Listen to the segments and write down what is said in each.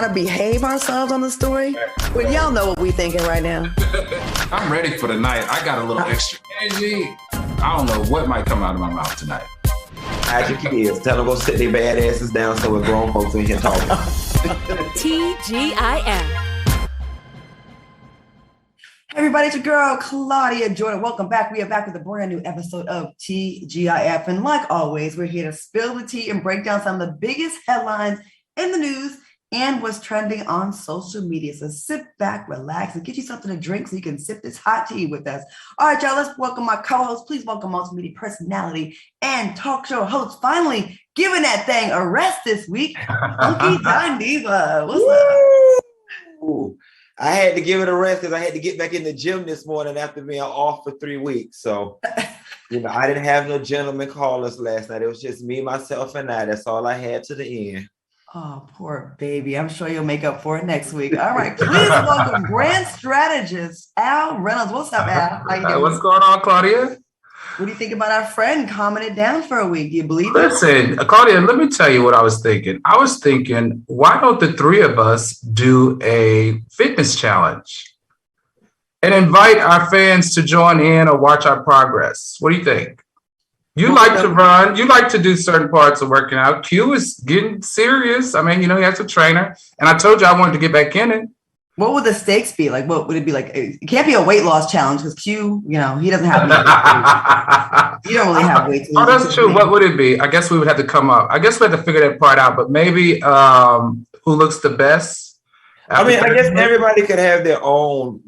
to behave ourselves on the story. Well, y'all know what we thinking right now. I'm ready for the night. I got a little extra energy. I don't know what might come out of my mouth tonight. Hide your kids. Tell them go sit their bad asses down so we're grown folks in here talking. TGIF. Everybody, it's your girl, Claudia Jordan. Welcome back. We are back with a brand new episode of TGIF. And like always, we're here to spill the tea and break down some of the biggest headlines in the news and what's trending on social media. So sit back, relax, and get you something to drink so you can sip this hot tea with us. All right, y'all, let's welcome my co-host. Please welcome multimedia personality and talk show host. Finally giving that thing a rest this week. Funky Time Diva. What's up? I had to give it a rest because I had to get back in the gym this morning after being off for 3 weeks. So, I didn't have no gentleman callers last night. It was just me, myself, and I. That's all I had to the end. Oh, poor baby. I'm sure you'll make up for it next week. All right. Please welcome brand strategist, Al Reynolds. What's up, Al? How you doing? What's going on, Claudia? What do you think about our friend calming it down for a week? Do you believe it? Listen, Claudia, let me tell you what I was thinking. I was thinking, why don't the three of us do a fitness challenge and invite our fans to join in or watch our progress? What do you think? You like to run. You like to do certain parts of working out. Q is getting serious. I mean, he has a trainer. And I told you I wanted to get back in it. What would the stakes be? Like, what would it be like? It can't be a weight loss challenge because Q, he doesn't have you don't really have weight. Oh, that's true. What would it be? I guess we would have to come up. I guess we have to figure that part out. But maybe who looks the best? I guess everybody could have their own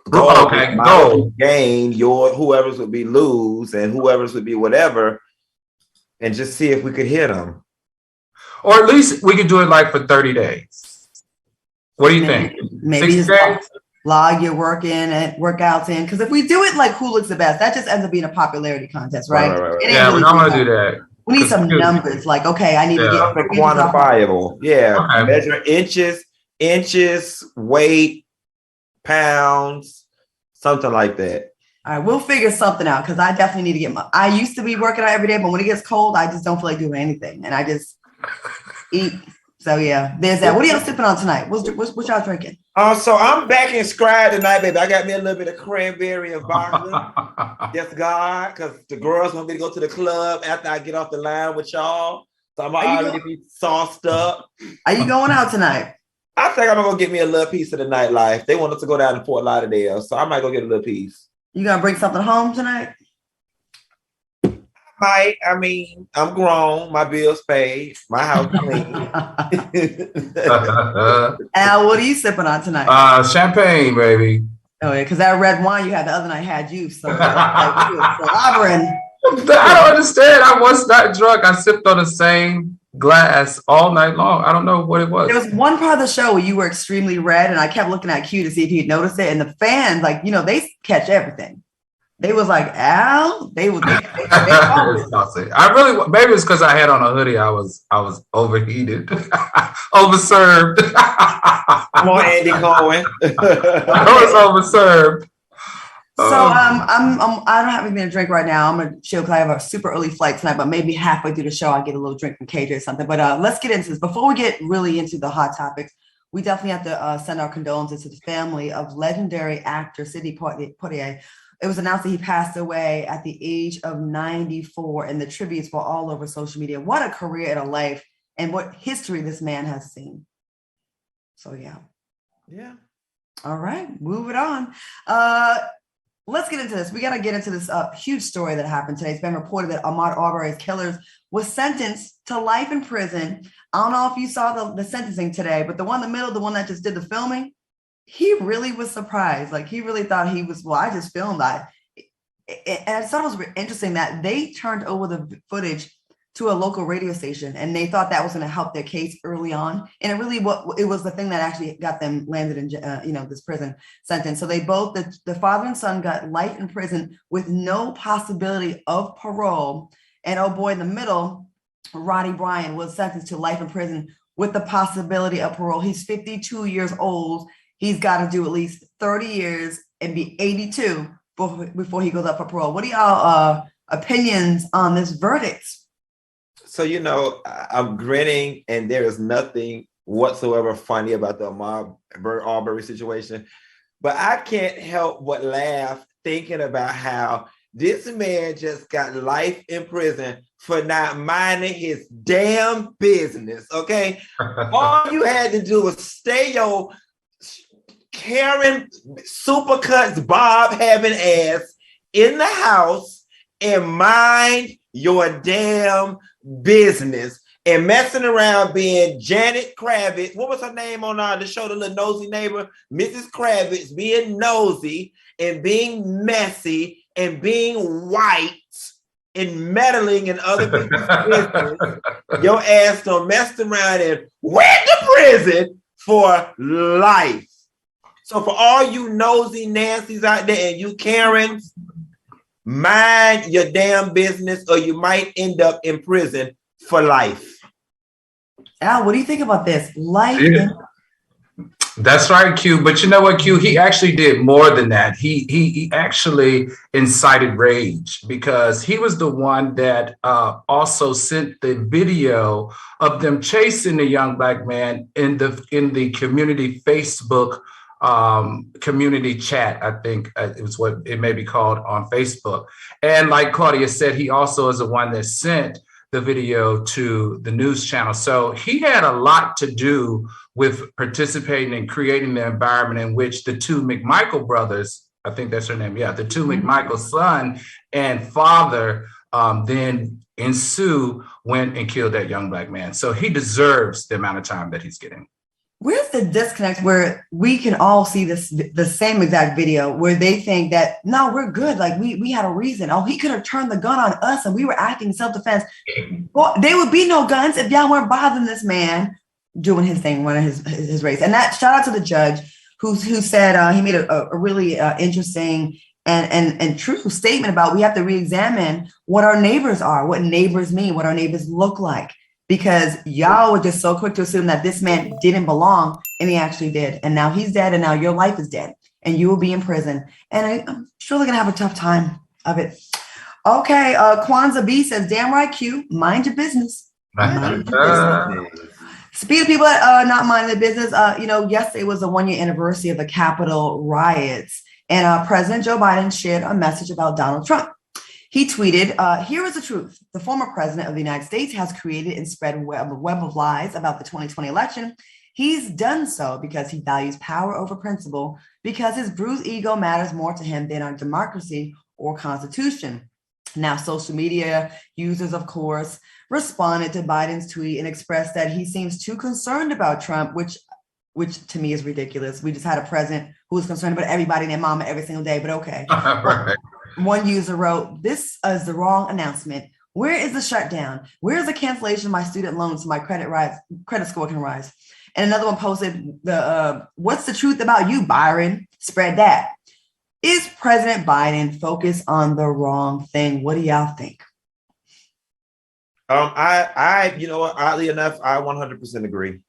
goal. Okay, goal. Gain, whoever's would be lose and whoever's would be whatever. And just see if we could hit them. Or at least we could do it like for 30 days. What do you think? Maybe just log your workouts in. Because if we do it like who looks the best, that just ends up being a popularity contest, right? Right. Yeah, we don't want to do that. We need some numbers. Like, okay, I need to get quantifiable. Yeah, okay. Measure inches, weight, pounds, something like that. All right, we'll figure something out because I definitely need to get I used to be working out every day, but when it gets cold, I just don't feel like doing anything. And I just eat. So yeah, there's that. What are y'all sipping on tonight? What y'all drinking? So I'm back in Scribe tonight, baby. I got me a little bit of cranberry and vodka. Yes, God, because the girls want me to go to the club after I get off the line with y'all. So I'm already be sauced up. Are you going out tonight? I think I'm gonna go get me a little piece of the nightlife. They want us to go down to Fort Lauderdale, so I might go get a little piece. You gonna bring something home tonight? I'm grown. My bills paid. My house clean. Al, what are you sipping on tonight? Champagne, baby. Oh yeah, because that red wine you had the other night had you so slobbering. I don't understand. I was not drunk. I sipped on the same glass all night long. I don't know what it was. There was one part of the show where you were extremely red, and I kept looking at Q to see if he'd noticed it. And the fans, they catch everything. They was like, Al, they I really, maybe it's because I had on a hoodie. I was overheated, overserved. Come on, Andy Cohen. I was overserved. So I don't have anything to drink right now. I'm gonna chill because I have a super early flight tonight. But maybe halfway through the show, I'll get a little drink from KJ or something. But let's get into this. Before we get really into the hot topics, we definitely have to send our condolences to the family of legendary actor Sidney Poitier. It was announced that he passed away at the age of 94, and the tributes were all over social media. What a career and a life, and what history this man has seen. So, yeah. All right, move it on. Let's get into this. We got to get into this huge story that happened today. It's been reported that Ahmaud Arbery's killers was sentenced to life in prison. I don't know if you saw the sentencing today, but the one in the middle, the one that just did the filming, he really was surprised. Like, he really thought he was, I just filmed that. And I thought it was interesting that they turned over the footage to a local radio station, and they thought that was going to help their case early on. And it was the thing that actually got them landed in, this prison sentence. So they both, the father and son, got life in prison with no possibility of parole. And oh boy, in the middle, Roddy Bryan was sentenced to life in prison with the possibility of parole. He's 52 years old. He's got to do at least 30 years and be 82 before he goes up for parole. What are y'all opinions on this verdict? So, I'm grinning, and there is nothing whatsoever funny about the Ahmaud Arbery situation. But I can't help but laugh thinking about how this man just got life in prison for not minding his damn business, okay? All you had to do was stay your Karen Supercuts Bob having ass in the house and mind your damn business. And messing around being Janet Kravitz. What was her name on the show, The Little Nosy Neighbor? Mrs. Kravitz, being nosy and being messy and being white and meddling in other people's business. Your ass done messed around and went to prison for life. So for all you nosy Nancy's out there and you Karens, mind your damn business or you might end up in prison for life. Al, what do you think about this? Life. Yeah. That's right, Q. But you know what, Q? He actually did more than that. He actually incited rage because he was the one that also sent the video of them chasing the young black man in the community Facebook community chat. I think it was what it may be called on Facebook. And like Claudia said, he also is the one that sent the video to the news channel. So he had a lot to do with participating and creating the environment in which the two McMichael brothers, I think that's her name, yeah, the two McMichael son and father then ensue went and killed that young black man. So he deserves the amount of time that he's getting. Where's the disconnect where we can all see the same exact video where they think that, no, we're good. Like we had a reason. Oh, he could have turned the gun on us and we were acting self-defense. Well, there would be no guns if y'all weren't bothering this man doing his thing, running his race. And that shout out to the judge who said he made a really interesting and true statement about we have to reexamine what our neighbors are, what neighbors mean, what our neighbors look like. Because y'all were just so quick to assume that this man didn't belong, and he actually did. And now he's dead, and now your life is dead, and you will be in prison. And I'm surely gonna have a tough time of it. Okay, Kwanzaa B says, damn right, Q, mind your business. Speaking of people that are not minding their business, yesterday was the 1-year anniversary of the Capitol riots, and President Joe Biden shared a message about Donald Trump. He tweeted, here is the truth. The former president of the United States has created and spread a web of lies about the 2020 election. He's done so because he values power over principle, because his bruised ego matters more to him than our democracy or constitution. Now, social media users, of course, responded to Biden's tweet and expressed that he seems too concerned about Trump, which to me is ridiculous. We just had a president who was concerned about everybody and their mama every single day, but okay. Right. One user wrote, this is the wrong announcement. Where is the shutdown? Where is the cancellation of my student loans so my credit score can rise? And another one posted, what's the truth about you, Byron? Spread that. Is President Biden focused on the wrong thing? What do y'all think? Oddly enough, I 100% agree.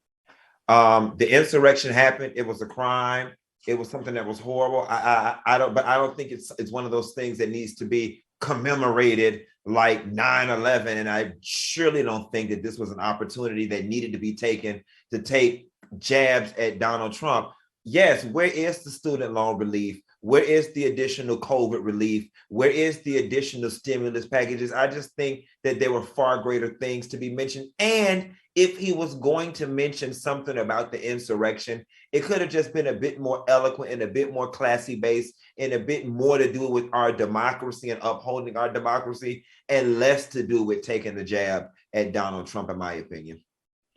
The insurrection happened. It was a crime. It was something that was horrible. I don't think it's one of those things that needs to be commemorated like 9/11. And I surely don't think that this was an opportunity that needed to be taken to take jabs at Donald Trump. Yes, where is the student loan relief? Where is the additional COVID relief? Where is the additional stimulus packages? I just think that there were far greater things to be mentioned. And if he was going to mention something about the insurrection, it could have just been a bit more eloquent and a bit more classy based and a bit more to do with our democracy and upholding our democracy and less to do with taking the jab at Donald Trump, in my opinion.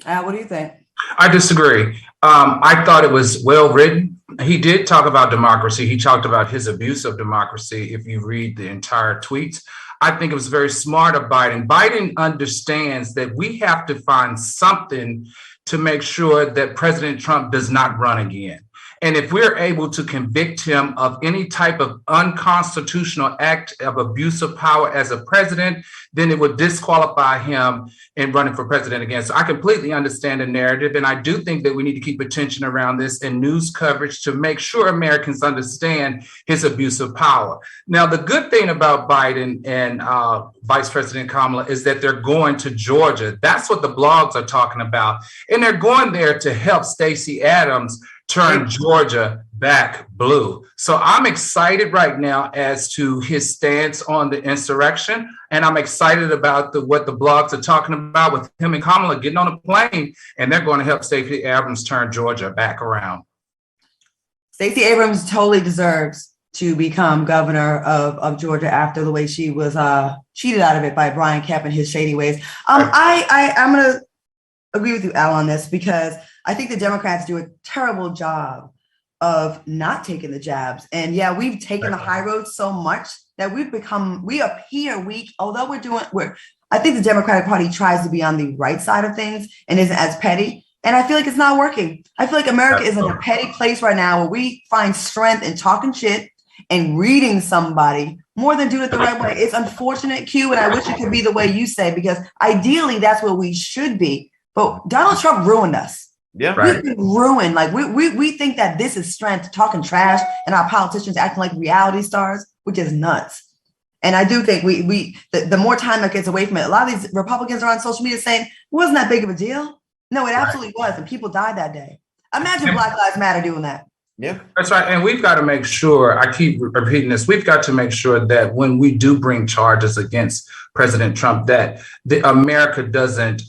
What do you think? I disagree. I thought it was well written. He did talk about democracy. He talked about his abuse of democracy. If you read the entire tweets, I think it was very smart of Biden. Biden understands that we have to find something to make sure that President Trump does not run again. And if we're able to convict him of any type of unconstitutional act of abuse of power as a president, then it would disqualify him in running for president again. So I completely understand the narrative. And I do think that we need to keep attention around this and news coverage to make sure Americans understand his abuse of power. Now, the good thing about Biden and Vice President Kamala is that they're going to Georgia. That's what the blogs are talking about. And they're going there to help Stacey Abrams turn Georgia back blue. So I'm excited right now as to his stance on the insurrection. And I'm excited about what the blogs are talking about with him and Kamala getting on a plane, and they're going to help Stacey Abrams turn Georgia back around. Stacey Abrams totally deserves to become governor of Georgia after the way she was cheated out of it by Brian Kemp and his shady ways. I'm going to agree with you, Al, on this, because I think the Democrats do a terrible job of not taking the jabs. And yeah, we've taken the high road so much that we appear weak, although I think the Democratic Party tries to be on the right side of things and isn't as petty. And I feel like it's not working. I feel like America is in a petty place right now where we find strength in talking shit and reading somebody more than doing it the right way. It's unfortunate, Q, and I wish it could be the way you say, because ideally that's where we should be. But Donald Trump ruined us. Yeah, right. We've been ruined. Like we think that this is strength, talking trash, and our politicians acting like reality stars, which is nuts. And I do think the more time that gets away from it, a lot of these Republicans are on social media saying it wasn't that big of a deal. No, it absolutely was, and people died that day. Imagine Black Lives Matter doing that. Yeah, that's right. And we've got to make sure, I keep repeating this, we've got to make sure that when we do bring charges against President Trump, that America doesn't,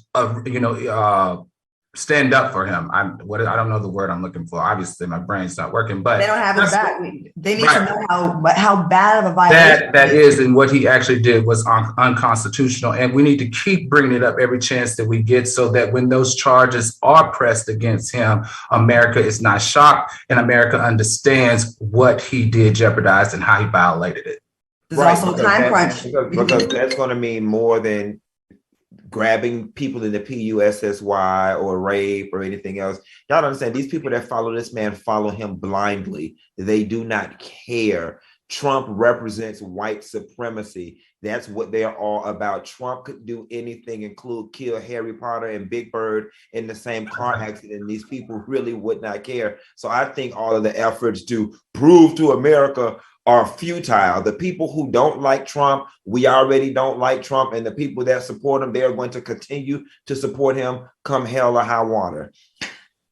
stand up for him. I don't know the word I'm looking for. Obviously, my brain's not working, but they don't have his back. They need to know how bad of a violation that is, and what he actually did was unconstitutional. And we need to keep bringing it up every chance that we get, so that when those charges are pressed against him, America is not shocked, and America understands what he did jeopardize and how he violated it. There's also a time crunch because that's going to mean more than grabbing people in the PUSSY or rape or anything else. Y'all don't understand, these people that follow this man follow him blindly. They do not care. Trump represents white supremacy. That's what they're all about. Trump could do anything, include kill Harry Potter and Big Bird in the same car accident. These people really would not care. So I think all of the efforts to prove to America are futile. The people who don't like Trump, we already don't like Trump, and the people that support him, they are going to continue to support him come hell or high water.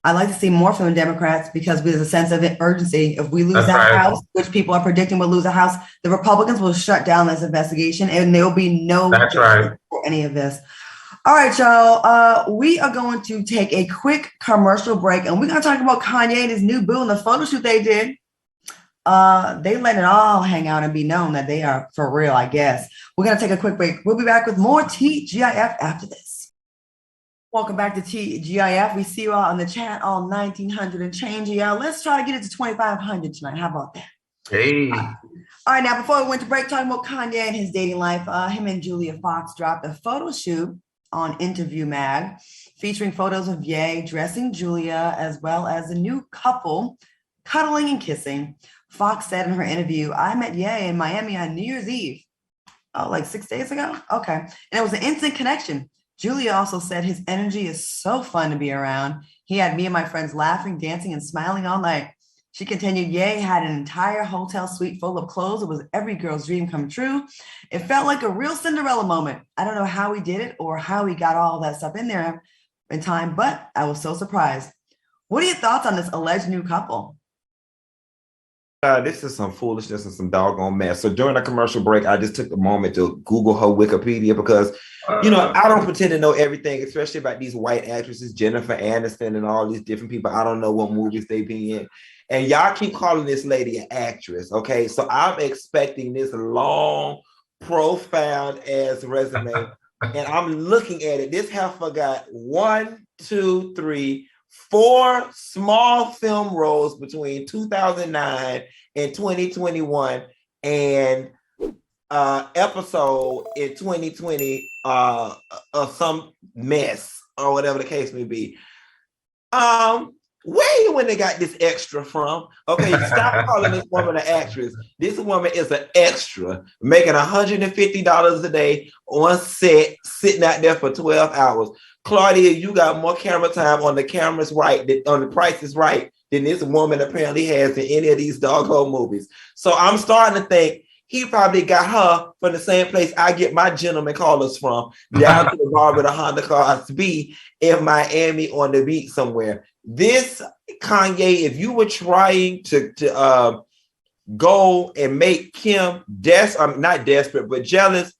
I'd like to see more from the Democrats, because there's a sense of urgency. If we lose House, which people are predicting will lose a House, the Republicans will shut down this investigation, and there will be no for any of this. All right, y'all. We are going to take a quick commercial break, and we're going to talk about Kanye and his new boo and the photo shoot they did. They let it all hang out and be known that they are for real, I guess. We're going to take a quick break. We'll be back with more TGIF after this. Welcome back to TGIF. We see you all on the chat, all 1,900 and change, y'all. Let's try to get it to 2,500 tonight. How about that? Hey. All right, now, before we went to break, talking about Kanye and his dating life, him and Julia Fox dropped a photo shoot on Interview Mag, featuring photos of Ye dressing Julia, as well as a new couple cuddling and kissing. Fox said in her interview, "I met Ye in Miami on New Year's Eve." Oh, like 6 days ago? Okay. And it was an instant connection. Julia also said his energy is so fun to be around. He had me and my friends laughing, dancing, and smiling all night. She continued, Ye had an entire hotel suite full of clothes. It was every girl's dream come true. It felt like a real Cinderella moment. I don't know how he did it or how he got all that stuff in there in time, but I was so surprised. What are your thoughts on this alleged new couple? This is some foolishness and some doggone mess. So during the commercial break, I just took a moment to Google her Wikipedia because, I don't pretend to know everything, especially about these white actresses, Jennifer Aniston and all these different people. I don't know what movies they be in. And y'all keep calling this lady an actress, okay? So I'm expecting this long, profound ass resume. And I'm looking at it. This heifer got 4 small film roles between 2009 and 2021, and episode in 2020 of some mess or whatever the case may be. Where when they got this extra from? Okay, stop calling this woman an actress. This woman is an extra, making $150 a day on set, sitting out there for 12 hours. Claudia, you got more camera time on the cameras right, on the Price is Right, than this woman apparently has in any of these doggone movies. So I'm starting to think he probably got her from the same place I get my gentleman callers from, down to the bar with a Honda Class B in Miami on the beach somewhere. This Kanye, if you were trying to go and make Kim not desperate, but jealous,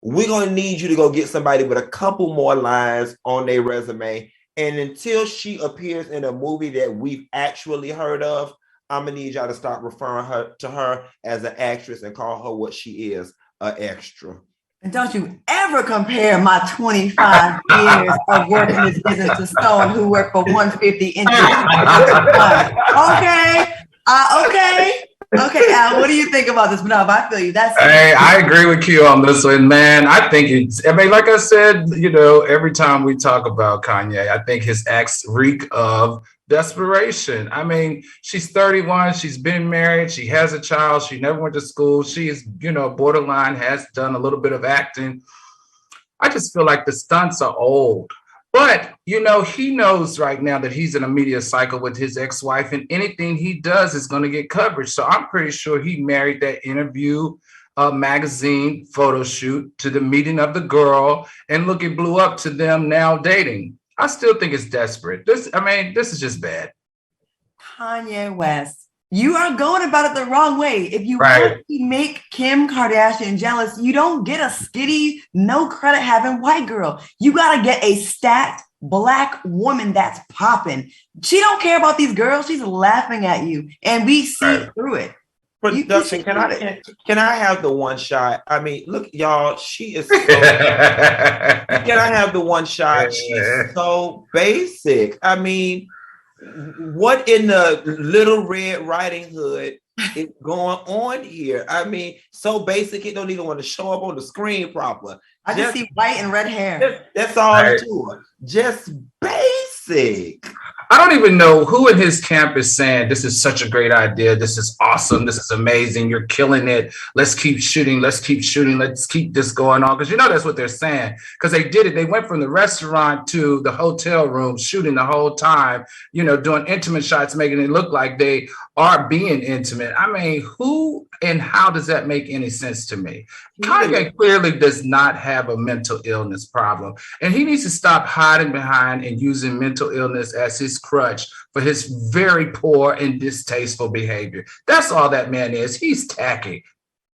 we're going to need you to go get somebody with a couple more lines on their resume. And until she appears in a movie that we've actually heard of, I'm going to need y'all to stop referring to her as an actress and call her what she is, an extra. And don't you ever compare my 25 years of work in this business to someone who worked for 150 inches. Okay, Al, what do you think about this? No, I feel you. Hey, I agree with you on this one, man. I think like I said, every time we talk about Kanye, I think his acts reek of desperation. I mean, she's 31, she's been married, she has a child, she never went to school, she is, borderline, has done a little bit of acting. I just feel like the stunts are old. But, he knows right now that he's in a media cycle with his ex-wife, and anything he does is going to get coverage. So I'm pretty sure he married that interview magazine photo shoot to the meeting of the girl, and look, it blew up to them now dating. I still think it's desperate. This is just bad. Kanye West, you are going about it the wrong way. If you want to make Kim Kardashian jealous, you don't get a skitty, no credit having white girl. You got to get a stacked Black woman that's popping. She don't care about these girls. She's laughing at you, and we see through it. Production, can I have the one shot? I mean, look, y'all, she is so can I have the one shot? She's so basic. I mean, what in the Little Red Riding Hood is going on here? I mean, so basic it don't even want to show up on the screen proper. I just see white and red hair. That's all to her. Just basic. I don't even know who in his camp is saying this is such a great idea. This is awesome. This is amazing. You're killing it. Let's keep shooting. Let's keep shooting. Let's keep this going on. Because that's what they're saying. Because they did it. They went from the restaurant to the hotel room, shooting the whole time, doing intimate shots, making it look like they are being intimate. I mean, who and how does that make any sense to me? Kanye clearly does not have a mental illness problem. And he needs to stop hiding behind and using mental illness as his crutch for his very poor and distasteful behavior. That's all that man is. He's tacky.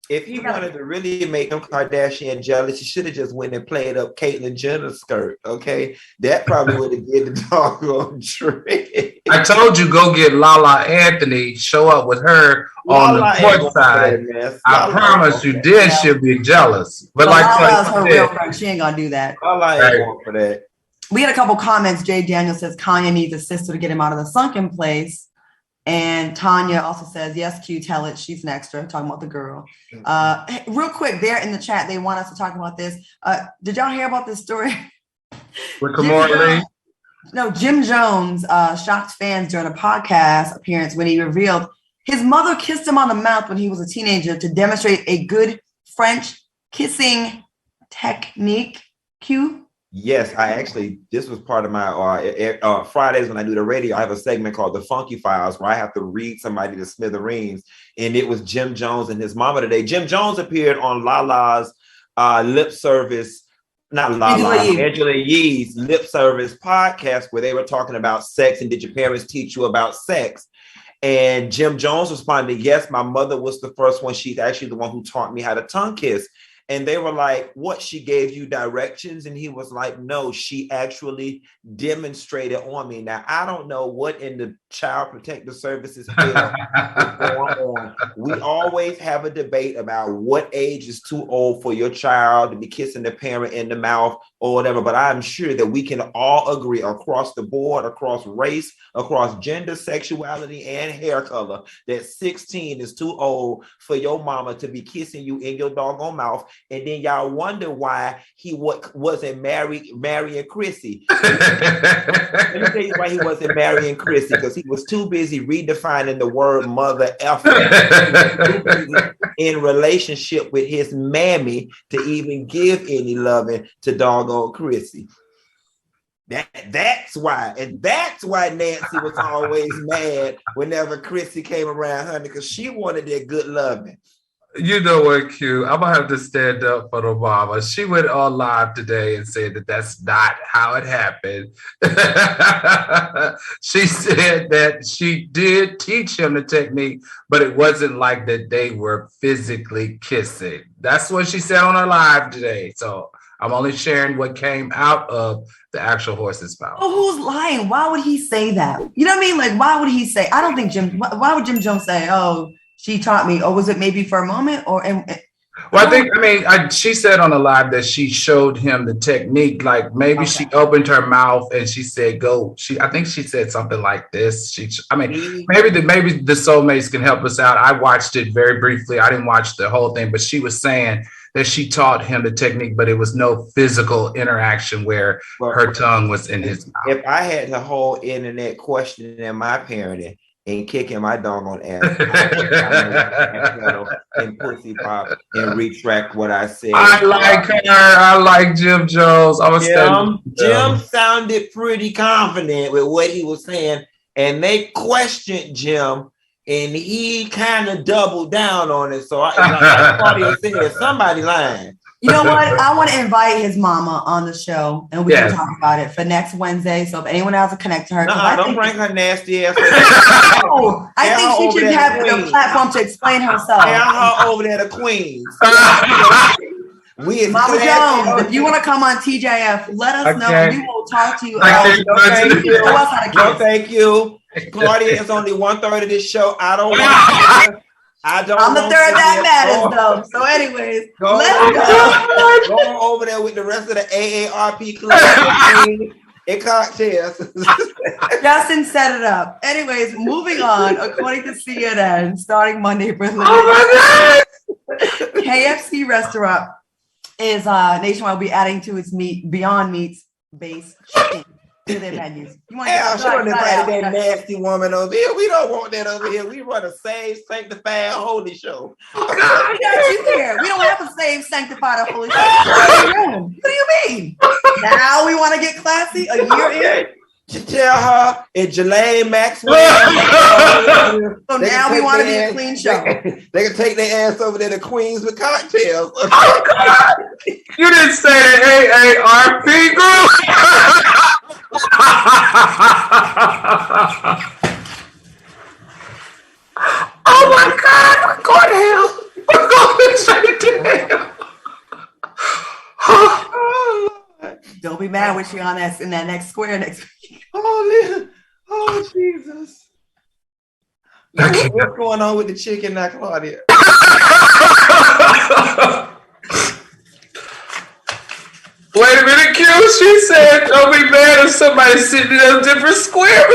If he wanted to really make Kim Kardashian jealous, he should have just went and played up Caitlyn Jenner's skirt, okay? That probably would have given the doggone trick. I told you, go get Lala Anthony, show up with her on the court side. I promise you, then she'll be jealous. But Lala's her real friend. She ain't gonna do that. Lala ain't going for that. We had a couple comments. Jay Daniel says Kanye needs a sister to get him out of the sunken place. And Tanya also says, yes, Q, tell it. She's an extra, talking about the girl. Hey, real quick, there in the chat, they want us to talk about this. Did y'all hear about this story? With Kamora Lee? No, Jim Jones shocked fans during a podcast appearance when he revealed his mother kissed him on the mouth when he was a teenager to demonstrate a good French kissing technique. Q? Yes, this was part of my Fridays when I do the radio. I have a segment called The Funky Files where I have to read somebody to smithereens. And it was Jim Jones and his mama today. Jim Jones appeared on Lala's lip service, not Lala, Angela Yee's lip service podcast where they were talking about sex and did your parents teach you about sex? And Jim Jones responded, yes, my mother was the first one. She's actually the one who taught me how to tongue kiss. And they were like, what, she gave you directions? And he was like, no, she actually demonstrated on me. Now, I don't know what in the Child Protective Services is going on. We always have a debate about what age is too old for your child to be kissing the parent in the mouth or whatever. But I'm sure that we can all agree across the board, across race, across gender, sexuality, and hair color, that 16 is too old for your mama to be kissing you in your doggone mouth. and then y'all wonder why he wasn't marrying Chrissy. Let me tell you why he wasn't marrying Chrissy, because he was too busy redefining the word mother effer in relationship with his mammy to even give any loving to doggone Chrissy. That's why. And that's why Nancy was always mad whenever Chrissy came around, honey, because she wanted that good loving. You know what, Q? I'm going to have to stand up for the mama. She went on live today and said that that's not how it happened. She said that she did teach him the technique, but it wasn't like that they were physically kissing. That's what she said on her live today. So I'm only sharing what came out of the actual horse's mouth. Oh, who's lying? Why would he say that? You know what I mean? Like, why would he say? I don't think why would Jim Jones say, "Oh, she taught me," or was it maybe for a moment? Or she said on the live that she showed him the technique. Like maybe she opened her mouth and she said, "Go." I think she said something like this. Maybe the soulmates can help us out. I watched it very briefly. I didn't watch the whole thing, but she was saying that she taught him the technique, but it was no physical interaction where her tongue was in his mouth. If I had the whole internet questioning my parenting and kicking my doggone ass and pussy pop and retract what I said. I like her. I like Jim Jones. Jim sounded pretty confident with what he was saying, and they questioned Jim. And he kind of doubled down on it. So like Claudia said, somebody lying. You know what? I want to invite his mama on the show, and we can talk about it for next Wednesday. So if anyone else to connect to her, don't bring her nasty ass. I think she should have the platform to explain herself. Tell her over there to Queens. Mama Jones, if you want to come on TJF, let us know. We will talk to you. No, thank you. Claudia is only 1/3 of this show. I'm the third that matters, though. So, anyways, let's go over there with the rest of the AARP club and cocktails. Justin set it up. Anyways, moving on. According to CNN, starting Monday, KFC restaurant is nationwide will be adding to its Beyond Meat's base chicken to their menus. She don't invite that nasty woman over here. We don't want that over here. We run a saved, sanctified, holy show. We got you here. We don't have a saved, sanctified, or holy show. What do you mean? Now we want to get classy a year in? You tell her it's Jelaine Maxwell. So now we want to be a clean show. They can take their ass over there to Queens with cocktails. Oh, God. You didn't say the AARP group. Oh my God, we're going to hell. We're going straight to hell. Don't be mad with you on that in that next square next week. Oh Jesus. What's going on with the chicken now, Claudia? Wait a minute, Q. She said, "Don't be mad if somebody sitting in a different square."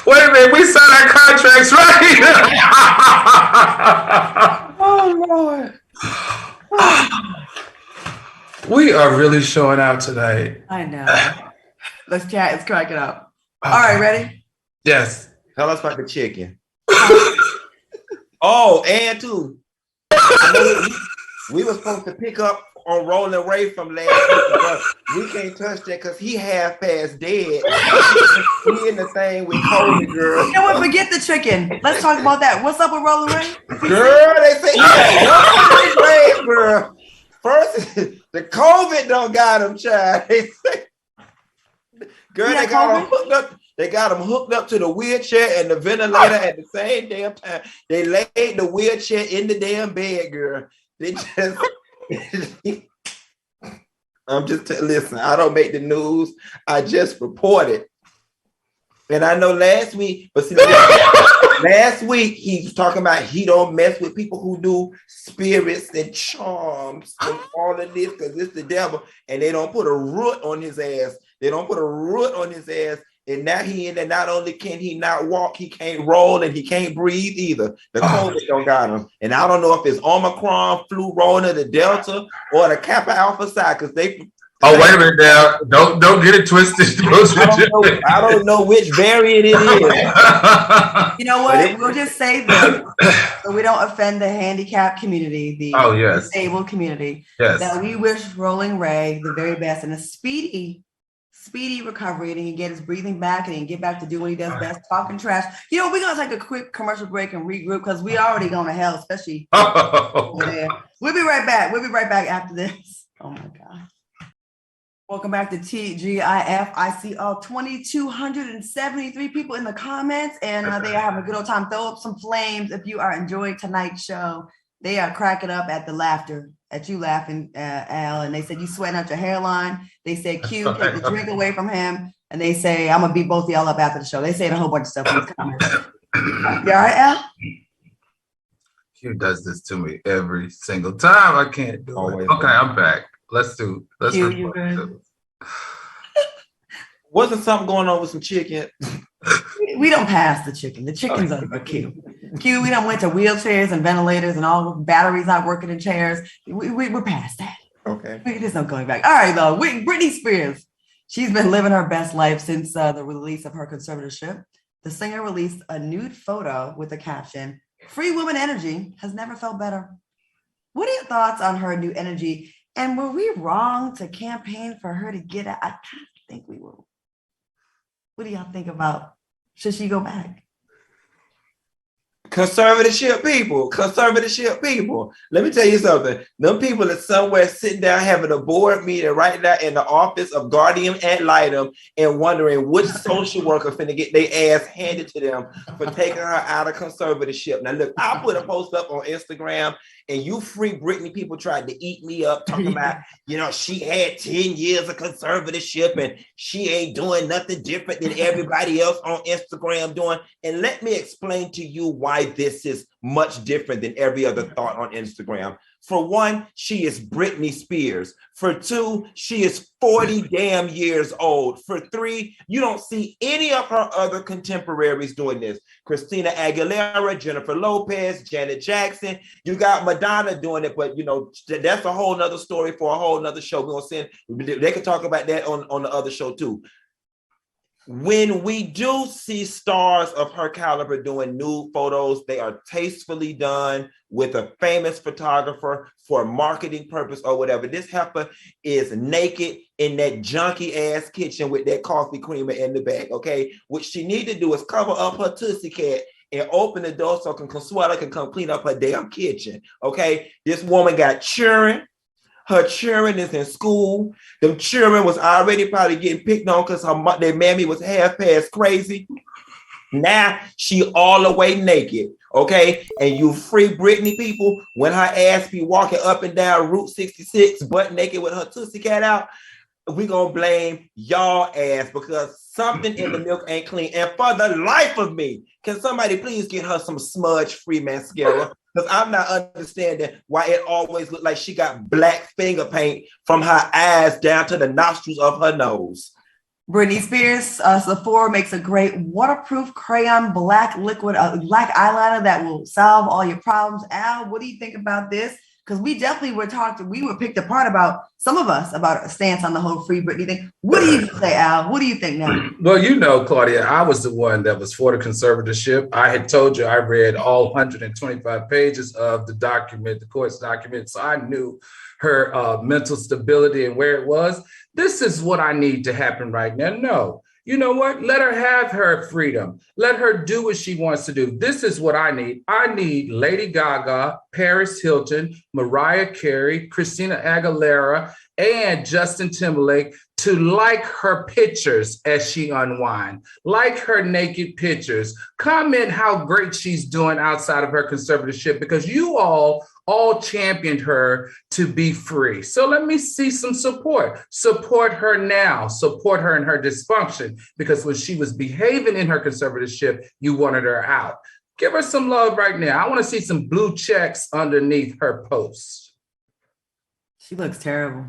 Wait a minute, we signed our contracts, right? Oh Lord. We are really showing out tonight. I know. Let's chat. Let's crack it up. Okay. All right, ready? Yes. Tell us about the chicken. And too. We were supposed to pick up on Roland Ray from last week, but we can't touch that because he half past dead. He in the thing with Cody, girl. You know what? Forget the chicken. Let's talk about that. What's up with Roland Ray? Girl, they say he got grave, girl. First, the COVID don't got him, child. Girl, they got him hooked up. They got him hooked up to the wheelchair and the ventilator at the same damn time. They laid the wheelchair in the damn bed, girl. They just. Listen, I don't make the news. I just report it. And I know last week, but see, last week he was talking about he don't mess with people who do spirits and charms and all of this because it's the devil, and they don't put a root on his ass. They don't put a root on his ass And now not only can he not walk, he can't roll and he can't breathe either. The COVID don't got him. And I don't know if it's Omicron, flu, Rona, the Delta, or the Kappa Alpha side, because they. Oh, wait a minute now. Don't get it twisted. I don't know which variant it is. You know what? We'll just say this so we don't offend the handicapped community, the disabled community. Yes. That we wish Roland Ray the very best and a speedy recovery, and he can get his breathing back and he can get back to do what he does best, talking trash. You know, we're gonna take a quick commercial break and regroup because we already going to hell, especially over there. We'll be right back. We'll be right back after this. Oh my God. Welcome back to TGIF. I see all 2,273 people in the comments, and they are having a good old time. Throw up some flames if you are enjoying tonight's show. They are cracking up at the laughter, at you laughing, Al. And they said, you sweating out your hairline. They said, Q, take the drink away from him. And they say, I'm going to beat both of y'all up after the show. They said a whole bunch of stuff in the comments. You all right, Al? Q does this to me every single time. I can't do it. Okay, I'm back. Let's you good? Wasn't something going on with some chicken? We don't pass the chicken. The chicken's over Q. Q, we don't went to wheelchairs and ventilators and all batteries not working in chairs. We're past that. Okay. There's no going back. All right, though. Britney Spears. She's been living her best life since the release of her conservatorship. The singer released a nude photo with the caption, "Free woman energy has never felt better." What are your thoughts on her new energy? And were we wrong to campaign for her to get out? I kind of think we were. What do y'all think about, should she go back? Conservatorship people. Let me tell you something. Them people are somewhere sitting down having a board meeting right now in the office of guardian ad litem and wondering which social worker finna get their ass handed to them for taking her out of conservatorship. Now look, I put a post up on Instagram, and you free Britney people tried to eat me up talking about, she had 10 years of conservatorship and she ain't doing nothing different than everybody else on Instagram doing. And let me explain to you why this is much different than every other thought on Instagram. For one, she is Britney Spears. For two, she is 40 damn years old. For three, you don't see any of her other contemporaries doing this. Christina Aguilera, Jennifer Lopez, Janet Jackson. You got Madonna doing it, but that's a whole nother story for a whole nother show. They can talk about that on the other show too. When we do see stars of her caliber doing nude photos, they are tastefully done with a famous photographer for a marketing purpose or whatever. This heifer is naked in that junky ass kitchen with that coffee creamer in the back, okay? What she need to do is cover up her Tootsie Cat and open the door so Consuela can come clean up her damn kitchen, okay? This woman got children. Her children is in school. Them children was already probably getting picked on because their mammy was half past crazy. Now she all the way naked, okay? And you free Britney people when her ass be walking up and down Route 66 butt naked with her Tootsie Cat out. We gonna blame y'all ass because something in the milk ain't clean. And for the life of me, can somebody please get her some smudge-free mascara? Because I'm not understanding why it always looked like she got black finger paint from her eyes down to the nostrils of her nose. Britney Spears, Sephora makes a great waterproof crayon black liquid, black eyeliner that will solve all your problems. Al, what do you think about this? Because we definitely were picked apart about, some of us, about a stance on the whole free Britney thing. What do you say, Al? What do you think now? Well, Claudia, I was the one that was for the conservatorship. I had told you I read all 125 pages of the document, the court's document, so I knew her mental stability and where it was. This is what I need to happen right now. No. You know what? Let her have her freedom. Let her do what she wants to do. This is what I need. I need Lady Gaga, Paris Hilton, Mariah Carey, Christina Aguilera, and Justin Timberlake to like her pictures as she unwind, like her naked pictures, comment how great she's doing outside of her conservatorship, because you all championed her to be free. So let me see some support. Support her now. Support her in her dysfunction, because when she was behaving in her conservatorship, you wanted her out. Give her some love right now. I want to see some blue checks underneath her post. She looks terrible.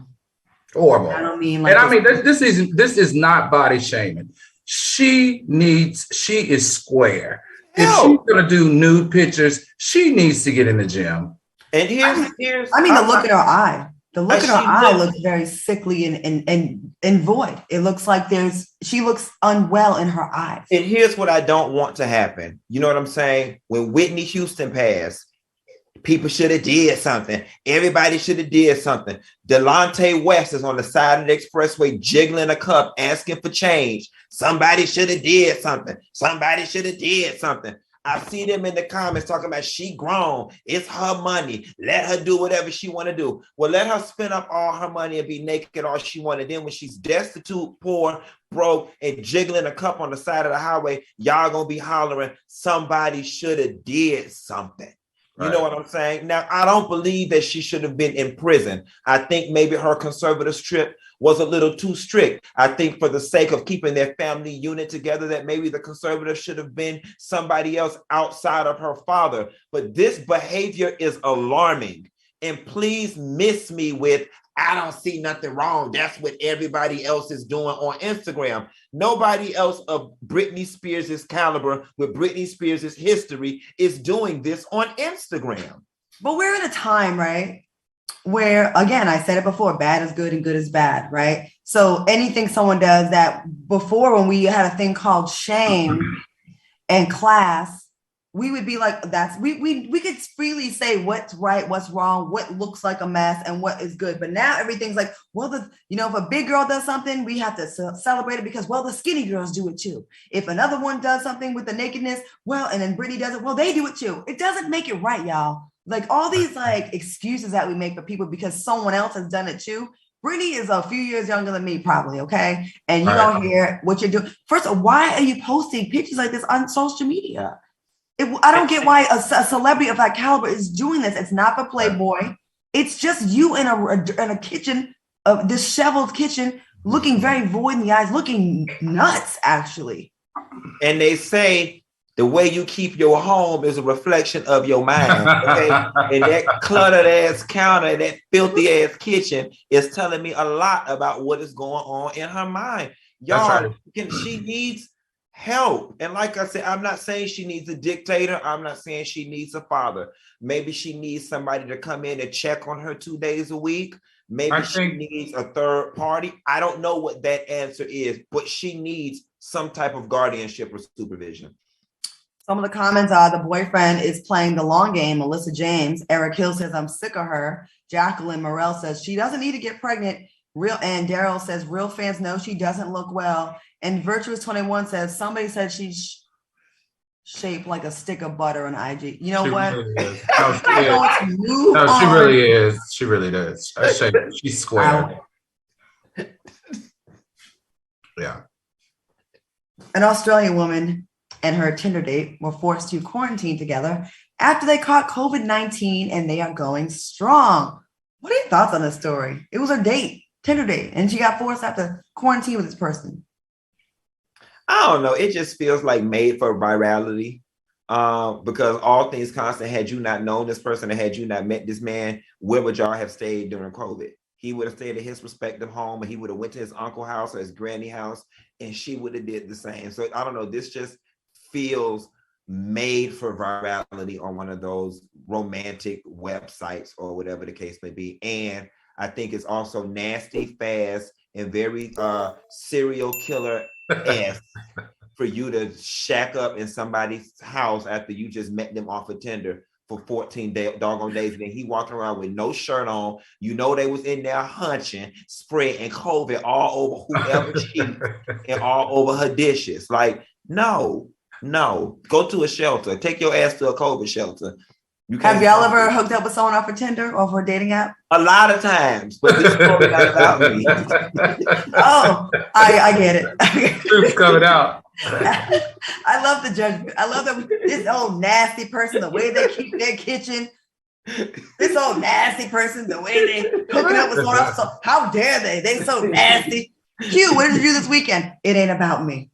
Horrible. I don't mean this is not body shaming. she is square. If Hell. she's gonna do nude pictures, she needs to get in the gym. And here's the look in her eye. The look in her eye looks very sickly and void. It looks like she looks unwell in her eyes. And here's what I don't want to happen. You know what I'm saying? When Whitney Houston passed, people should have did something. Everybody should have did something. Delonte West is on the side of the expressway jiggling a cup, asking for change. Somebody should have did something. Somebody should have did something. I see them in the comments talking about she grown. It's her money. Let her do whatever she want to do. Well, let her spend up all her money and be naked all she wanted. Then when she's destitute, poor, broke, and jiggling a cup on the side of the highway, y'all gonna be hollering, somebody should have did something. You know what I'm saying? Now, I don't believe that she should have been in prison. I think maybe her conservatorship was a little too strict. I think for the sake of keeping their family unit together, that maybe the conservator should have been somebody else outside of her father. But this behavior is alarming. And please miss me with, I don't see nothing wrong. That's what everybody else is doing on Instagram. Nobody else of Britney Spears' caliber with Britney Spears' history is doing this on Instagram. But we're in a time, right, where, again, I said it before, bad is good and good is bad, right? So anything someone does that before, when we had a thing called shame and class, we would be like, we could freely say what's right, what's wrong, what looks like a mess, and what is good. But now everything's like, well, if a big girl does something, we have to celebrate it because, well, the skinny girls do it too. If another one does something with the nakedness, well, and then Britney does it, well, they do it too. It doesn't make it right, y'all. Like all these like excuses that we make for people because someone else has done it too. Britney is a few years younger than me, probably, okay? And you don't hear what you're doing. First of all, why are you posting pictures like this on social media? I don't get why a celebrity of that caliber is doing this. It's not for Playboy. It's just you in a kitchen, a disheveled kitchen, looking very void in the eyes, looking nuts, actually. And they say the way you keep your home is a reflection of your mind. Okay? And that cluttered ass counter, that filthy ass kitchen is telling me a lot about what is going on in her mind. Y'all, she needs help. And like I said, I'm not saying she needs a dictator. I'm not saying she needs a father. Maybe she needs somebody to come in and check on her 2 days a week. Maybe she needs a third party. I don't know what that answer is, but she needs some type of guardianship or supervision. Some of the comments are the boyfriend is playing the long game. Melissa James. Eric Hill says, I'm sick of her. Jacqueline Morel says she doesn't need to get pregnant. And Daryl says real fans know she doesn't look well. And Virtuous 21 says somebody said she's shaped like a stick of butter on IG. You know she what? Really is. She really is. She really does. She's square. Yeah. An Australian woman and her Tinder date were forced to quarantine together after they caught COVID-19, and they are going strong. What are your thoughts on this story? It was her date, Tinder date, and she got forced to have to quarantine with this person. I don't know. It just feels like made for virality. Because all things constant, had you not known this person and had you not met this man, where would y'all have stayed during COVID? He would have stayed at his respective home, and he would have went to his uncle's house or his granny house, and she would have did the same. So I don't know. This just feels made for virality on one of those romantic websites or whatever the case may be. And I think it's also nasty, fast, and very serial killer-esque for you to shack up in somebody's house after you just met them off of Tinder for 14 doggone days. And then he walking around with no shirt on. You know they was in there hunching, spreading COVID all over whoever she and all over her dishes. Like, no. Go to a shelter. Take your ass to a COVID shelter. Have y'all ever hooked up with someone off of Tinder or for a dating app? A lot of times, but this story not about me. Oh, I get it. Truth's coming out. I love the judgment. I love this old nasty person, the way they keep their kitchen. This old nasty person, the way they hooking up with someone else. So how dare they? They so nasty. Q, what did you do this weekend? It ain't about me.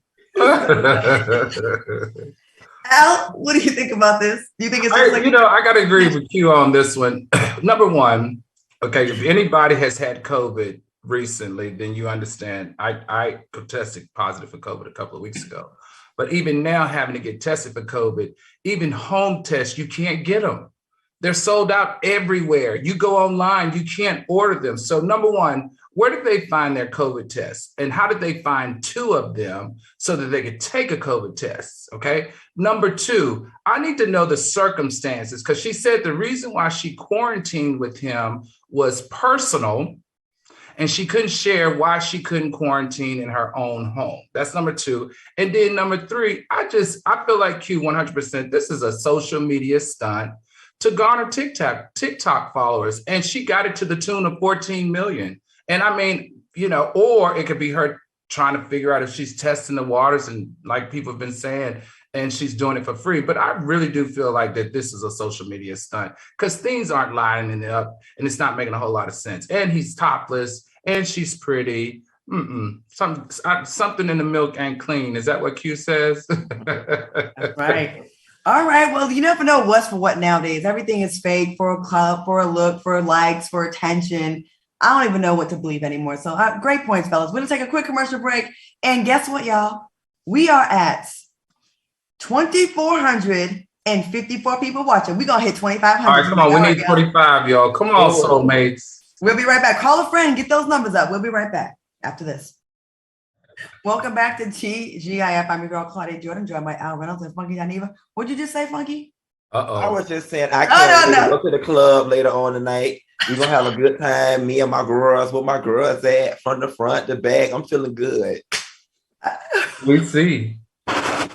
Al, what do you think about this? Do you think it's I gotta agree with Q on this one. Number one, okay, if anybody has had COVID, recently, then you understand. I tested positive for COVID a couple of weeks ago. But even now, having to get tested for COVID, even home tests, you can't get them. They're sold out everywhere. You go online, you can't order them. So number one, where did they find their COVID tests? And how did they find 2 of them so that they could take a COVID test? Okay. Number 2, I need to know the circumstances, because she said the reason why she quarantined with him was personal, and she couldn't share why she couldn't quarantine in her own home. That's number 2. And then number 3, I feel like Q 100%, this is a social media stunt to garner TikTok followers. And she got it to the tune of 14 million. And I mean, or it could be her trying to figure out if she's testing the waters, and like people have been saying, and she's doing it for free. But I really do feel like that this is a social media stunt, because things aren't lining it up and it's not making a whole lot of sense. And he's topless and she's pretty. Something in the milk ain't clean. Is that what Q says? That's right. All right. Well, you never know what's for what nowadays. Everything is fake, for a club, for a look, for likes, for attention. I don't even know what to believe anymore. So great points, fellas. We're going to take a quick commercial break. And guess what, y'all? We are at 2,454 people watching. We're going to hit 2,500. All right, come on. We need 45, y'all. Come on, soulmates. We'll be right back. Call a friend. Get those numbers up. We'll be right back after this. Welcome back to TGIF. I'm your girl, Claudia Jordan, joined by Al Reynolds and Funky Janiva. What'd you just say, Funky? I was just saying, I can't go to the club later on tonight. We're going to have a good time. Me and my girls, where my girls at, from the front, the back. I'm feeling good. We see. All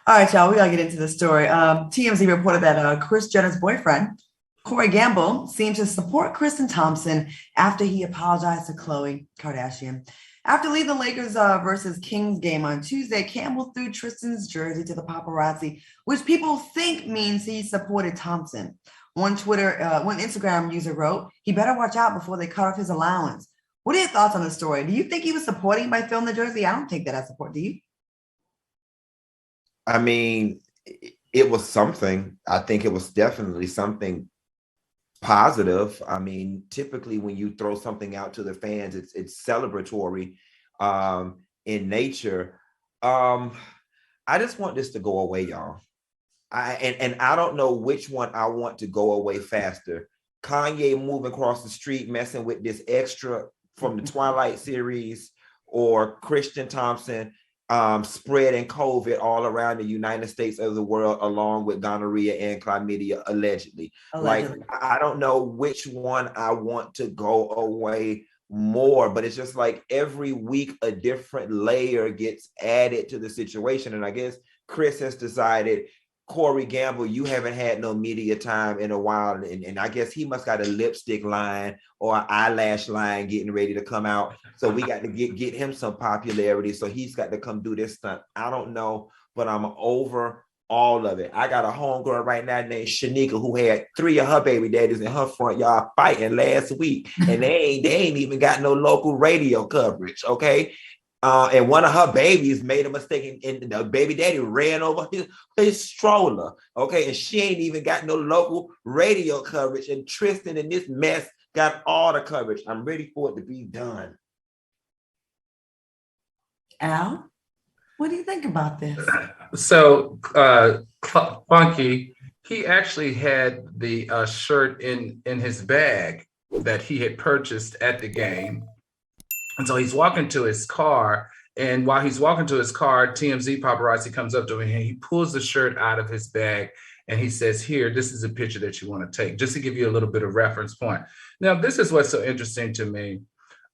right, y'all, we got to get into the story. TMZ reported that Kris Jenner's boyfriend, Corey Gamble, seemed to support Tristan Thompson after he apologized to Khloe Kardashian. After leaving the Lakers versus Kings game on Tuesday, Campbell threw Tristan's jersey to the paparazzi, which people think means he supported Thompson. One Instagram user wrote, "He better watch out before they cut off his allowance." What are your thoughts on the story? Do you think he was supporting by throwing the jersey? I don't think that I support. Do you? I mean, it was something. I think it was definitely something positive. I mean, typically when you throw something out to the fans, it's celebratory in nature. I just want this to go away, y'all. I don't know which one I want to go away faster. Kanye moving across the street, messing with this extra from the Twilight series, or Tristan Thompson spreading COVID all around the United States of the world, along with gonorrhea and chlamydia, allegedly. Like, I don't know which one I want to go away more, but it's just like every week a different layer gets added to the situation. And I guess Kris has decided, Corey Gamble, you haven't had no media time in a while, and I guess he must got a lipstick line or an eyelash line getting ready to come out. So we got to get him some popularity. So he's got to come do this stunt. I don't know, but I'm over all of it. I got a homegirl right now named Shanika who had 3 of her baby daddies in her front yard fighting last week, and they ain't even got no local radio coverage. Okay. And one of her babies made a mistake, and the baby daddy ran over his stroller. Okay, and she ain't even got no local radio coverage. And Tristan and this mess got all the coverage. I'm ready for it to be done. Al, what do you think about this? So, Funky, he actually had the shirt in his bag that he had purchased at the game. And so he's walking to his car, and while he's walking to his car, TMZ paparazzi comes up to him and he pulls the shirt out of his bag and he says, "Here, this is a picture that you want to take," just to give you a little bit of reference point. Now, this is what's so interesting to me.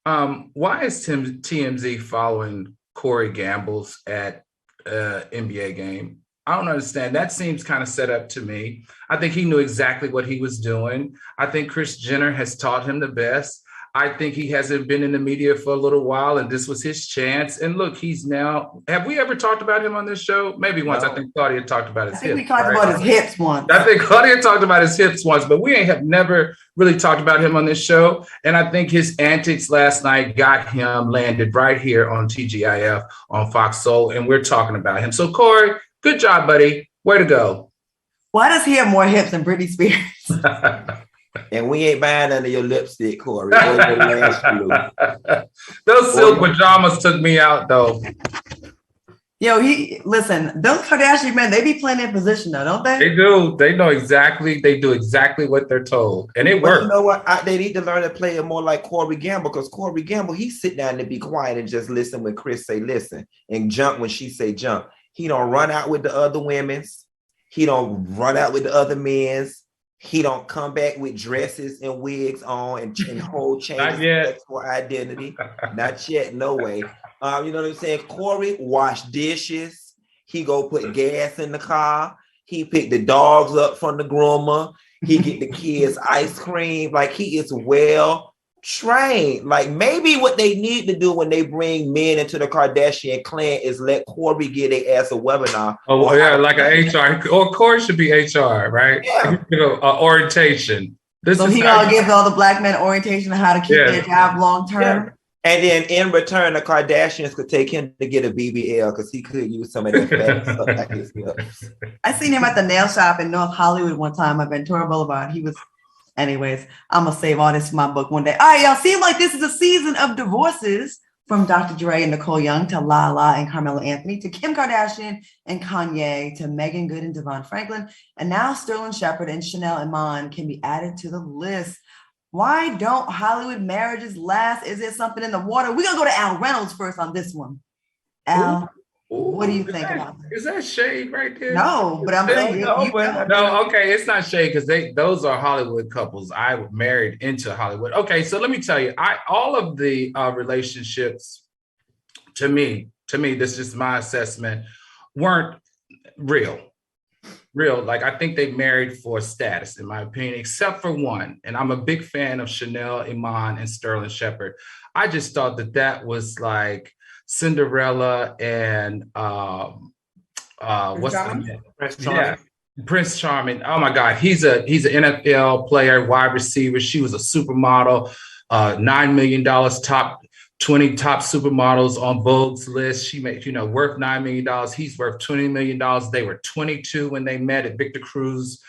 Why is TMZ following Corey Gamble's at NBA game? I don't understand. That seems kind of set up to me. I think he knew exactly what he was doing. I think Kris Jenner has taught him the best. I think he hasn't been in the media for a little while, and this was his chance. And look, he's now, have we ever talked about him on this show? Maybe once. No. I think Claudia talked about his hips. We talked about his hips once. I think Claudia talked about his hips once, but we have never really talked about him on this show. And I think his antics last night got him landed right here on TGIF on Fox Soul, and we're talking about him. So Corey, good job, buddy. Way to go. Why does he have more hips than Britney Spears? And we ain't buying none of your lipstick, Corey. Or your lash glue. Those silk pajamas took me out, though. Yo, listen, those Kardashian men, they be playing their position though, don't they? They do. They know exactly. They do exactly what they're told. And it works. You know what? They need to learn to play it more like Corey Gamble, because Corey Gamble, he sit down and be quiet and just listen when Chris say listen and jump when she say jump. He don't run out with the other women's. He don't run out with the other men's. He don't come back with dresses and wigs on and whole changes sexual identity. Not yet, no way. You know what I'm saying? Corey wash dishes. He go put gas in the car. He pick the dogs up from the groomer. He get the kids ice cream. Like, he is well trained. Like, maybe what they need to do when they bring men into the Kardashian clan is let Corey get their ass a webinar. Oh yeah, like an HR, or Corey should be HR, right? Yeah. Orientation. So he gonna give all the black men orientation on how to keep their job long term. Yeah. And then in return, the Kardashians could take him to get a BBL because he could use some of that fat stuff like his lips. I seen him at the nail shop in North Hollywood one time on Ventura Boulevard. He was, anyways, I'm gonna save all this for my book one day. All right, y'all, seem like this is a season of divorces, from Dr. Dre and Nicole Young to Lala and Carmelo Anthony to Kim Kardashian and Kanye to Megan Good and Devon Franklin. And now Sterling Shepard and Chanel Iman can be added to the list. Why don't Hollywood marriages last? Is there something in the water? We're going to go to Al Reynolds first on this one. Al, what do you think about that? Is that shade right there? No, but I'm saying no, okay, it's not shade because those are Hollywood couples. I married into Hollywood. Okay, so let me tell you, all of the relationships, to me, this is my assessment, weren't real. Like, I think they married for status, in my opinion, except for one. And I'm a big fan of Chanel Iman and Sterling Shepard. I just thought that was like Cinderella and what's the name? Prince Charming. Oh my God, he's an NFL player, wide receiver. She was a supermodel, $9 million, top 20 top supermodels on Vogue's list. She made, worth $9 million. He's worth $20 million. They were 22 when they met at Victor Cruz's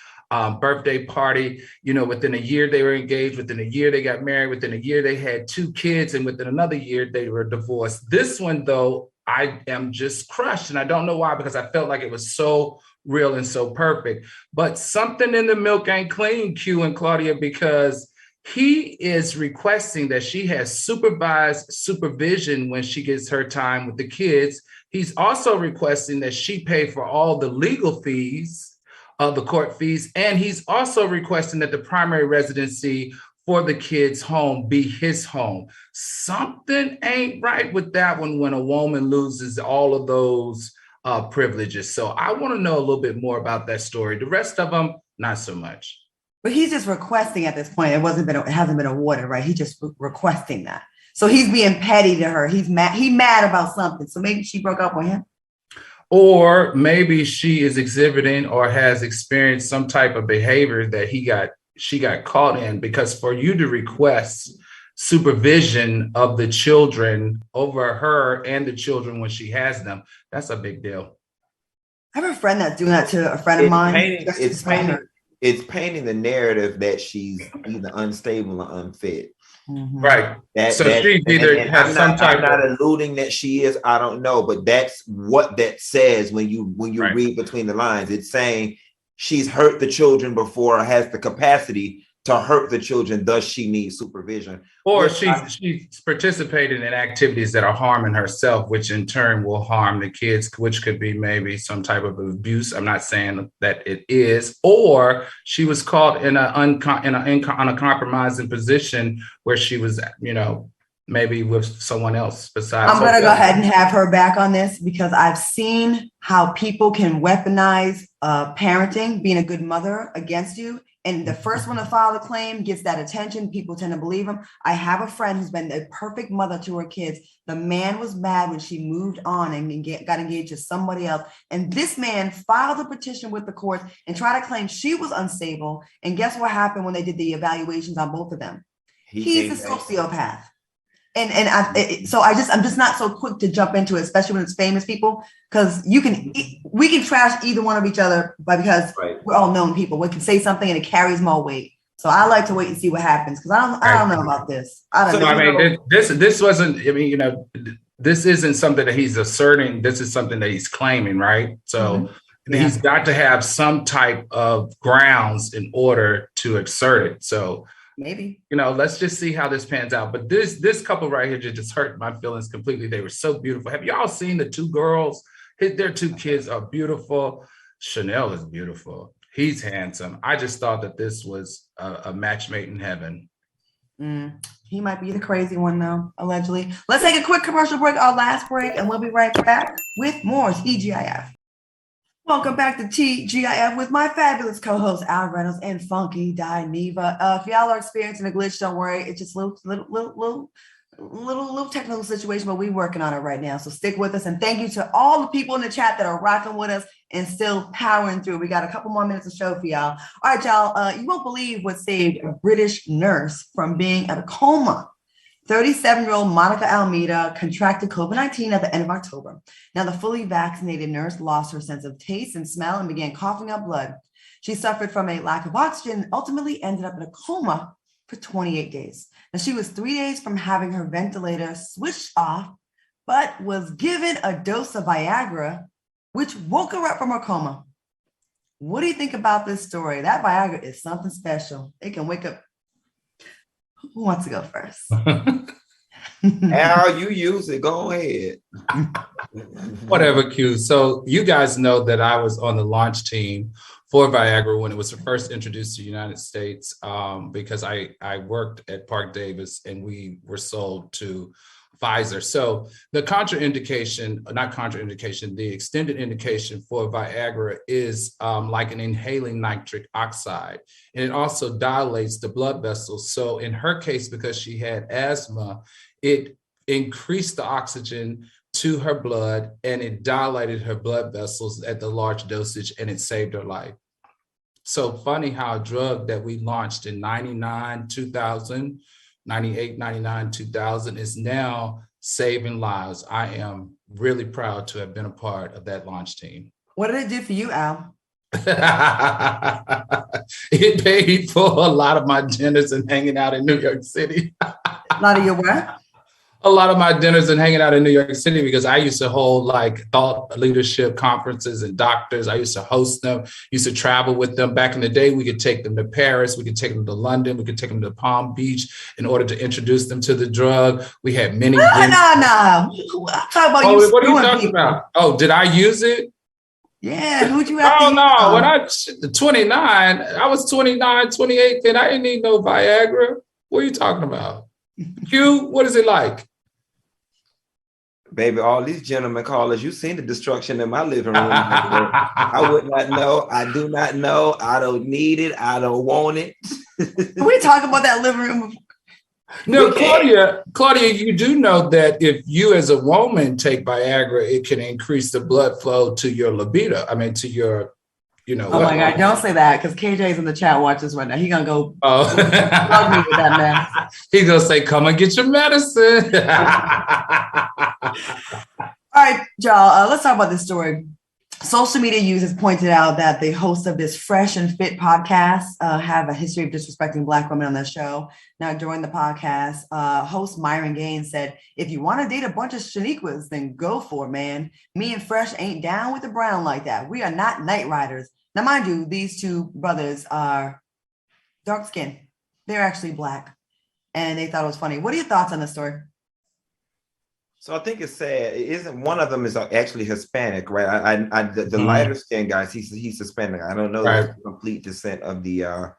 birthday party. Within a year they were engaged. Within a year they got married. Within a year they had 2 kids, and within another year they were divorced. This one, though, I am just crushed, and I don't know why, because I felt like it was so real and so perfect. But something in the milk ain't clean, Q and Claudia, because he is requesting that she has supervised supervision when she gets her time with the kids. He's also requesting that she pay for all the legal fees, the court fees, and he's also requesting that the primary residency for the kids' home be his home. Something ain't right with that one when a woman loses all of those privileges. So I want to know a little bit more about that story. The rest of them, not so much. But he's just requesting at this point. It hasn't been awarded, right? He's just requesting that. So he's being petty to her. He's mad about something. So maybe she broke up with him. Or maybe she is exhibiting or has experienced some type of behavior that she got caught in, because for you to request supervision of the children over her and the children when she has them, that's a big deal. I have a friend that's doing that to a friend of mine. It's painting the narrative that she's either unstable or unfit. Mm-hmm. Right. She either has some type. I'm not alluding that she is. I don't know, but that's what that says when you right. read between the lines. It's saying she's hurt the children before, or has the capacity to hurt the children. Thus, she needs supervision. Or she's participating in activities that are harming herself, which in turn will harm the kids, which could be maybe some type of abuse. I'm not saying that it is. Or she was caught in a compromising position where she was, maybe with someone else besides. I'm going to go ahead and have her back on this, because I've seen how people can weaponize parenting, being a good mother, against you. And the first one to file the claim gets that attention. People tend to believe them. I have a friend who's been a perfect mother to her kids. The man was mad when she moved on and got engaged to somebody else. And this man filed a petition with the courts and tried to claim she was unstable. And guess what happened when they did the evaluations on both of them? He's a sociopath. I'm just not so quick to jump into it, especially when it's famous people, because we can trash either one of each other, but because we're all known people, we can say something and it carries more weight. So I like to wait and see what happens because I don't know about this. I don't know. I mean, this wasn't. I mean, you know, this isn't something that he's asserting. This is something that he's claiming, right? So he's got to have some type of grounds in order to assert it. So maybe, you know, let's just see how this pans out. But this couple right here just hurt my feelings completely. They were so beautiful. Have y'all seen the two girls? Their two kids are beautiful. Chanel is beautiful. He's handsome. I just thought that this was a match made in heaven. He might be the crazy one, though, allegedly. Let's take a quick commercial break, our last break, and we'll be right back with more TGIF. Welcome back to TGIF with my fabulous co-hosts Al Reynolds and Funky Dineva. If y'all are experiencing a glitch, don't worry. It's just a little technical situation, but we're working on it right now. So stick with us. And thank you to all the people in the chat that are rocking with us and still powering through. We got a couple more minutes of show for y'all. All right, y'all. You won't believe what saved a British nurse from being in a coma. 37-year-old Monica Almeida contracted COVID-19 at the end of October. Now, the fully vaccinated nurse lost her sense of taste and smell and began coughing up blood. She suffered from a lack of oxygen and ultimately ended up in a coma for 28 days. Now, she was 3 days from having her ventilator switched off, but was given a dose of Viagra, which woke her up from her coma. What do you think about this story? That Viagra is something special. It can wake up. Who wants to go first? Al, you use it. Go ahead. Whatever, Q. So you guys know that I was on the launch team for Viagra when it was first introduced to the United States, because I worked at Park Davis and we were sold to Pfizer. So the the extended indication for Viagra is like an inhaling nitric oxide. And it also dilates the blood vessels. So in her case, because she had asthma, it increased the oxygen to her blood and it dilated her blood vessels at the large dosage and it saved her life. So funny how a drug that we launched in 99, 2000, 98, 99, 2000 is now saving lives. I am really proud to have been a part of that launch team. What did it do for you, Al? It paid for a lot of my dinners and hanging out in New York City. A lot of your what? A lot of my dinners and hanging out in New York City because I used to hold like thought leadership conferences and doctors. I used to host them, used to travel with them. Back in the day, we could take them to Paris, we could take them to London, we could take them to Palm Beach in order to introduce them to the drug. We had many. No. I'm talking about you. What are you talking about? Oh, did I use it? Yeah, who'd you have? Oh, no. When I was 29, I was 29, 28, and I didn't need no Viagra. What are you talking about? Q, what is it like? Baby, all these gentlemen callers, you seen the destruction in my living room. I would not know. I do not know. I don't need it. I don't want it. We talk about that living room. No, Claudia, you do know that if you as a woman take Viagra, it can increase the blood flow to your libido. I mean, to your, you know. Oh my God, don't say that because KJ's in the chat watches right now. He's going to go plug me with that mess. He's going to say, come and get your medicine. All right, y'all, let's talk about this story. Social media users pointed out that the hosts of this Fresh and Fit podcast have a history of disrespecting Black women on their show. Now, during the podcast, host Myron Gaines said, if you want to date a bunch of Shaniquas, then go for it, man. Me and Fresh ain't down with the brown like that. We are not night riders. Now, mind you, these two brothers are dark skinned. They're actually Black. And they thought it was funny. What are your thoughts on this story? So I think it's sad. It isn't one of them is actually Hispanic, right? The lighter skinned guys, he's Hispanic. I don't know the complete descent of the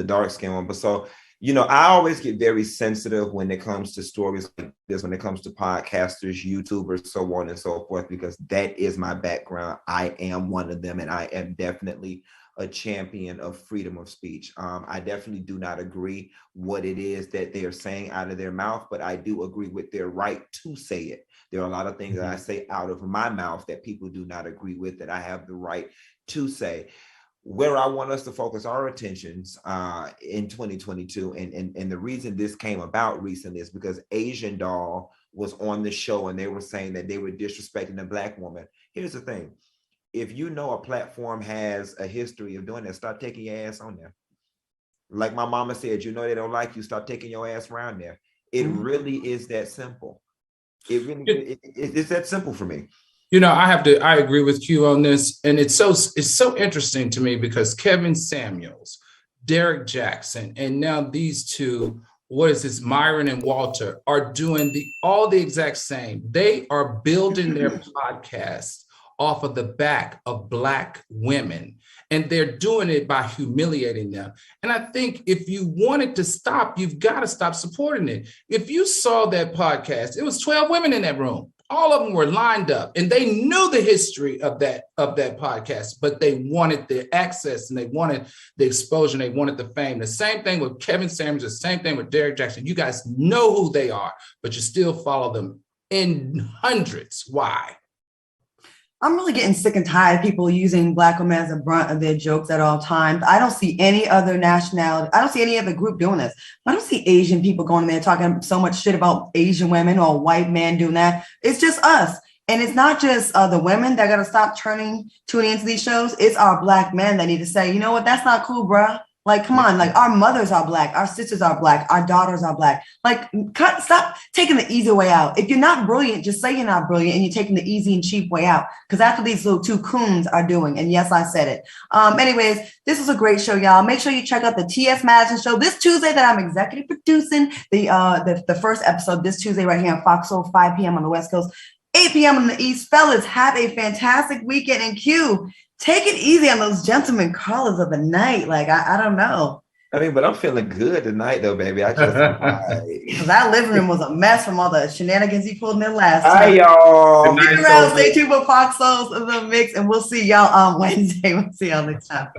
dark skinned one, but so you know, I always get very sensitive when it comes to stories like this, when it comes to podcasters, YouTubers, so on and so forth, because that is my background. I am one of them, and I am definitely a champion of freedom of speech. I definitely do not agree what it is that they are saying out of their mouth, but I do agree with their right to say it. There are a lot of things that I say out of my mouth that people do not agree with, that I have the right to say. Where I want us to focus our attentions in 2022, and the reason this came about recently is because Asian Doll was on the show and they were saying that they were disrespecting a Black woman. Here's the thing. If you know a platform has a history of doing that, start taking your ass on there. Like my mama said, you know they don't like you, start taking your ass around there. It really is that simple. It really it's that simple for me. I agree with Q on this. And it's so interesting to me because Kevin Samuels, Derek Jackson, and now these two, Myron and Walter, are doing all the exact same. They are building their podcast off of the back of Black women. And they're doing it by humiliating them. And I think if you wanted to stop, you've got to stop supporting it. If you saw that podcast, it was 12 women in that room. All of them were lined up and they knew the history of that podcast, but they wanted the access and they wanted the exposure and they wanted the fame. The same thing with Kevin Samuels, the same thing with Derek Jackson. You guys know who they are, but you still follow them in hundreds. Why? I'm really getting sick and tired of people using Black women as a brunt of their jokes at all times. I don't see any other nationality. I don't see any other group doing this. I don't see Asian people going in there talking so much shit about Asian women or white men doing that. It's just us. And it's not just the women that got to stop tuning into these shows. It's our Black men that need to say, you know what, that's not cool, bruh. Like, come on, like our mothers are Black, our sisters are Black, our daughters are Black. Like, stop taking the easy way out. If you're not brilliant, just say you're not brilliant and you're taking the easy and cheap way out. Because that's what these little two coons are doing. And yes, I said it. Anyways, this was a great show, y'all. Make sure you check out the T.S. Madison show this Tuesday that I'm executive producing. The first episode this Tuesday right here on FOXSOUL, 5 p.m. on the West Coast, 8 p.m. on the East. Fellas, have a fantastic weekend. And Q, take it easy on those gentlemen callers of the night. Like, I don't know. I mean, but I'm feeling good tonight, though, baby. I just because that living room was a mess from all the shenanigans he pulled in there last time. Hi, y'all. Stick around, stay tuned for FOXSOUL's in the mix, and we'll see y'all on Wednesday. We'll see y'all next time.